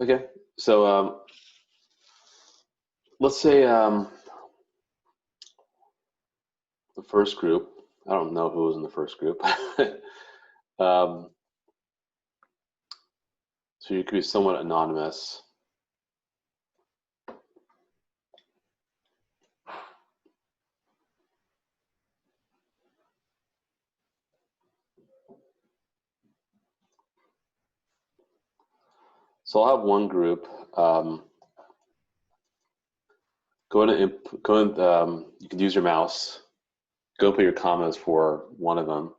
Okay, so let's say the first group, I don't know who was in the first group. um, so you could be somewhat anonymous. So I'll have one group. You can use your mouse. Go put your commas for one of them.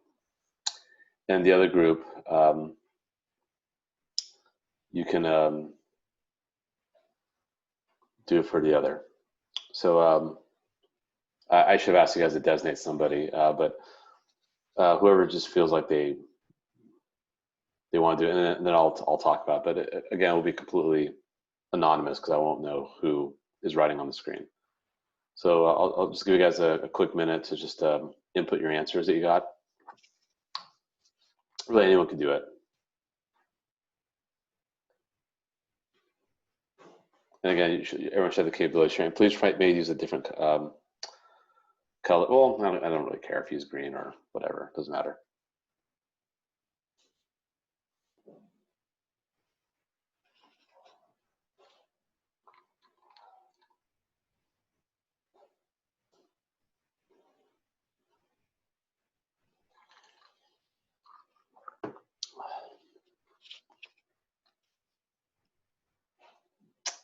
And the other group, you can do it for the other. So I should have asked you guys to designate somebody, but whoever just feels like they want to do it, and then I'll talk about it. But again, it will be completely anonymous because I won't know who is writing on the screen. So I'll just give you guys a quick minute to just input your answers that you got. Really, anyone can do it. And again, everyone should have the capability of sharing. Please try maybe use a different color. Well, I don't really care if you use green or whatever. It doesn't matter.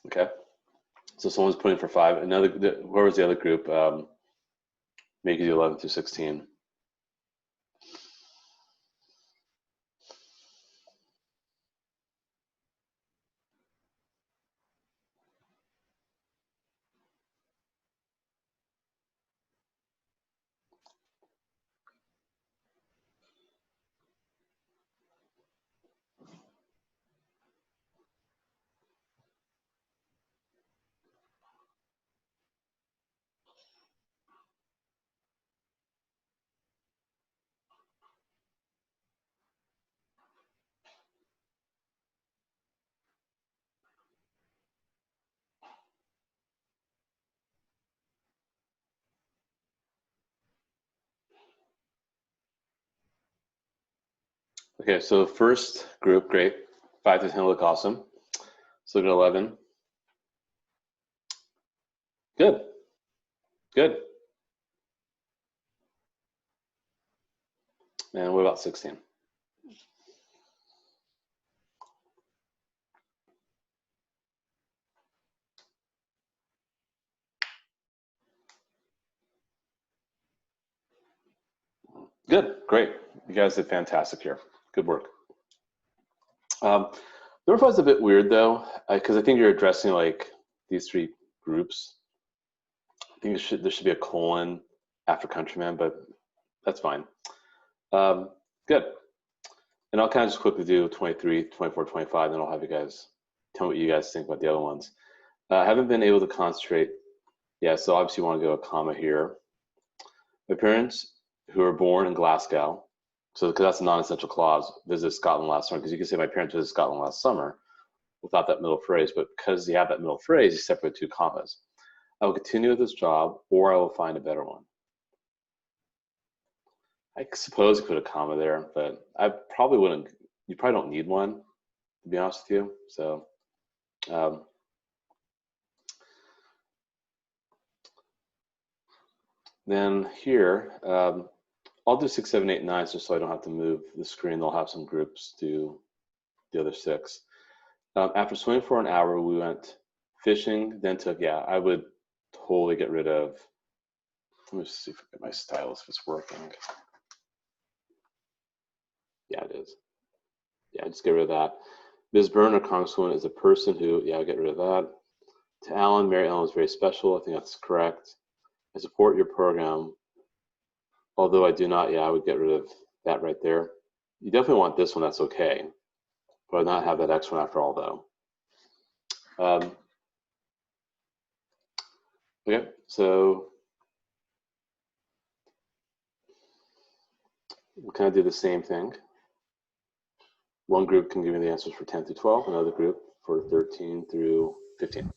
Okay. So someone's putting for 5. Where was the other group? Make it do 11 through 16. Okay, so first group, great. 5 to 10 look awesome. So look at 11. Good. Good. And what about 16? Good. Great. You guys did fantastic here. Good work. Number 5 is a bit weird though, because I think you're addressing like these 3 groups. I think there should be a colon after countryman, but that's fine. Good. And I'll kind of just quickly do 23, 24, 25, then I'll have you guys tell me what you guys think about the other ones. I haven't been able to concentrate. Yeah, so obviously you want to go a comma here. My parents, who were born in Glasgow, so because that's a non-essential clause, visited Scotland last summer, because you can say my parents visited Scotland last summer without that middle phrase, but because you have that middle phrase, you separate 2 commas. I will continue with this job, or I will find a better one. I suppose you put a comma there, but I probably wouldn't. You probably don't need one, to be honest with you. So, then here, I'll do 6, 7, 8, 9, just so I don't have to move the screen. They'll have some groups do the other 6. After swimming for an hour, we went fishing, then took, yeah, I would totally get rid of, let me see if I get my stylus if it's working. Yeah, it is. Yeah, just get rid of that. Ms. Byrne, or Congresswoman, is a person who, yeah, I'll get rid of that. To Alan, Mary Ellen is very special. I think that's correct. I support your program. Although I do not, yeah, I would get rid of that right there. You definitely want this one, that's okay. But I'd not have that X one after all, though. Okay, so we'll kind of do the same thing. One group can give me the answers for 10 through 12, another group for 13 through 15.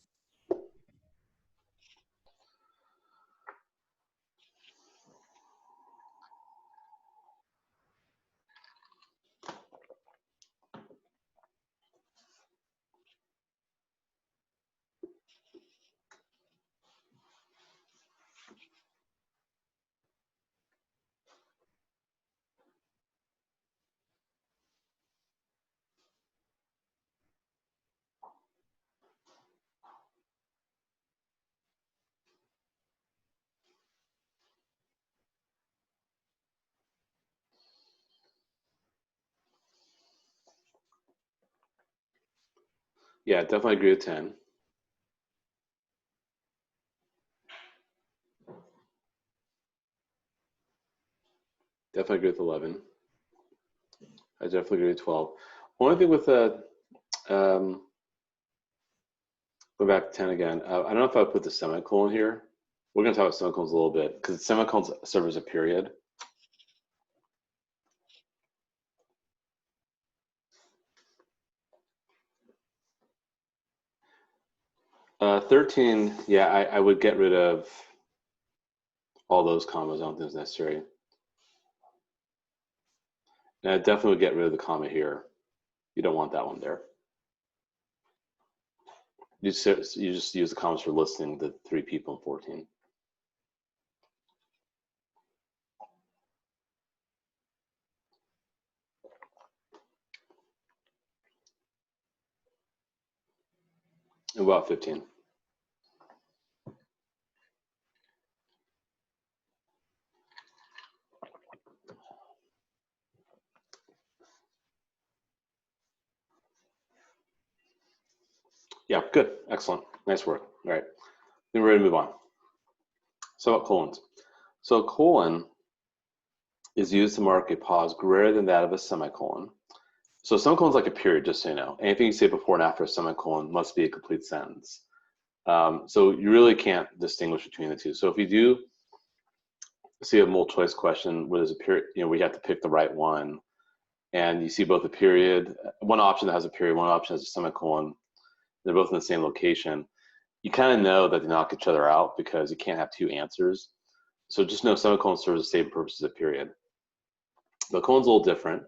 Yeah, definitely agree with 10. Definitely agree with 11. I definitely agree with 12. Only thing with the, go back to 10 again. I don't know if I put the semicolon here. We're going to talk about semicolons a little bit because semicolons serve as a period. 13, yeah, I would get rid of all those commas. I don't think it's necessary. And I definitely would get rid of the comma here. You don't want that one there. You just use the commas for listing the 3 people in 14. And about 15. Yeah, good. Excellent. Nice work. All right. Then we're ready to move on. So about colons. So a colon is used to mark a pause greater than that of a semicolon. So a semicolon is like a period, just so you know. Anything you say before and after a semicolon must be a complete sentence. So you really can't distinguish between the two. So if you do see a multiple choice question where there's a period, we have to pick the right one, and you see both a period, one option that has a period, one option has a semicolon, they're both in the same location, you kind of know that they knock each other out because you can't have 2 answers. So just know semicolon serves the same purpose as a period. The colon's a little different.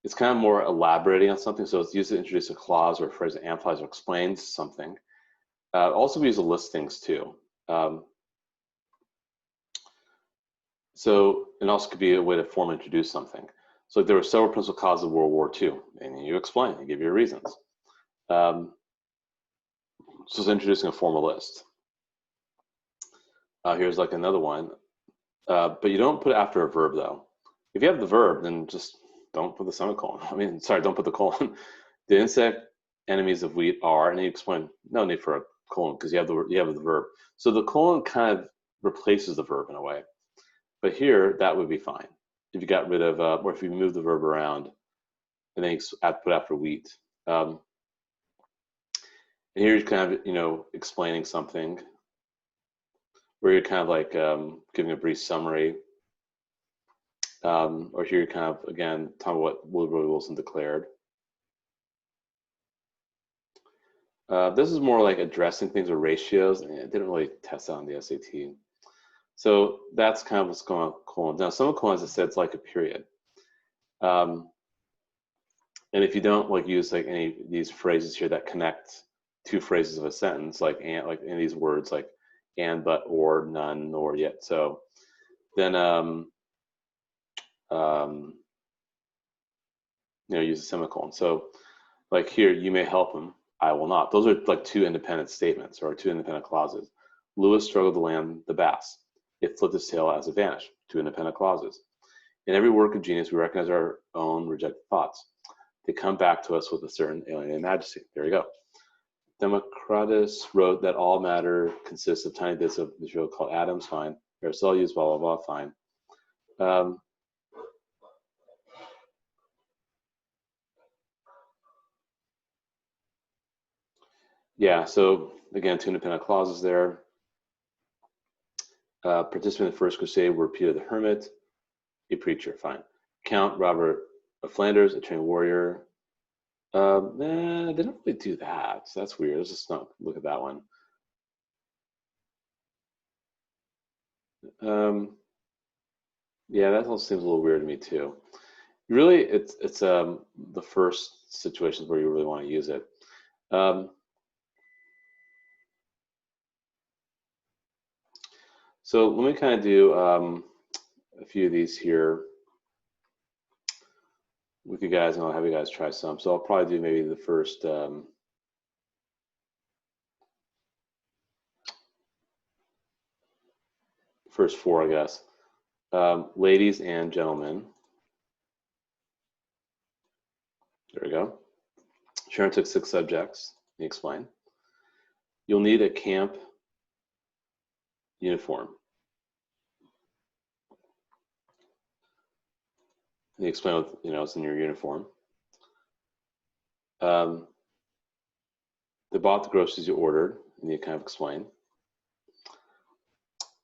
It's kind of more elaborating on something, so it's used to introduce a clause or a phrase that amplifies or explains something. Also we use to list things too. So it also could be a way to formally introduce something. So there were several principal causes of World War II, and you explain, you give your reasons. So it's introducing a formal list. Here's like another one, but you don't put it after a verb though. If you have the verb, then just don't put the semicolon. Don't put the colon. The insect enemies of wheat are, and you explain, no need for a colon because you have the verb. So the colon kind of replaces the verb in a way. But here, that would be fine if you got rid of, or if you move the verb around and then you put after wheat. And here you're kind of, explaining something, where you're kind of like giving a brief summary. Or here you're kind of, again, talking about what Woodrow Wilson declared. This is more like addressing things with ratios, and it didn't really test out on the SAT. So that's kind of what's going on with colon. Now, semicolon, as I said, it's like a period. And if you don't use like any of these phrases here that connect 2 phrases of a sentence, like in these words like and, but, or, none, nor, yet, so, then use a semicolon. So like here, you may help him, I will not. Those are like 2 independent statements or 2 independent clauses. Lewis struggled to land the bass. It flipped his tail as it vanished. 2 independent clauses. In every work of genius, we recognize our own rejected thoughts. They come back to us with a certain alienated majesty. There you go. Democritus wrote that all matter consists of tiny bits of material called atoms. Fine. Aristotle used blah, blah, blah. Fine. Yeah, so again, 2 independent clauses there. Participant in the First Crusade were Peter the Hermit, a preacher, fine. Count Robert of Flanders, a trained warrior. Nah, they don't really do that. So that's weird. Let's just not look at that one. Yeah, that all seems a little weird to me too. Really, it's the first situations where you really want to use it. Um, so let me kind of do a few of these here with you guys, and I'll have you guys try some. So I'll probably do maybe the first first four, I guess. Ladies and gentlemen. There we go. Sharon took 6 subjects. Let me explain. You'll need a camp uniform. You explain what it's in your uniform. They bought the groceries you ordered, and you kind of explain.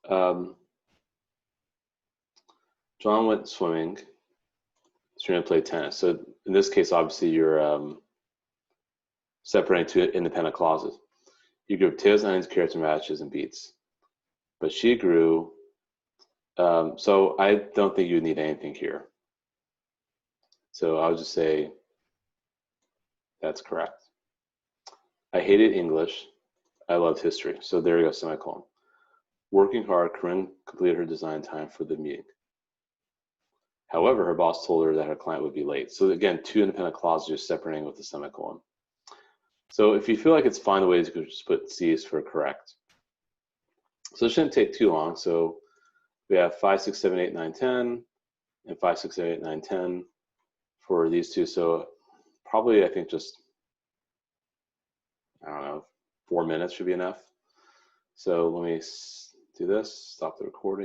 John went swimming. Serena played tennis. So in this case, obviously, you're separating two independent clauses. You grew potatoes, onions, carrots, and radishes, and beets. But she grew. So I don't think you would need anything here. So I would just say that's correct. I hated English. I loved history. So there you go, semicolon. Working hard, Corinne completed her design time for the meeting. However, her boss told her that her client would be late. So again, 2 independent clauses you're separating with the semicolon. So if you feel like it's fine the way, you could just put C's for correct. So it shouldn't take too long. So we have 5, 6, 7, 8, 9, 10, and 5, 6, 7, 8, 9, 10 for these two. So probably I think just, I don't know, 4 minutes should be enough. So let me do this, stop the recording.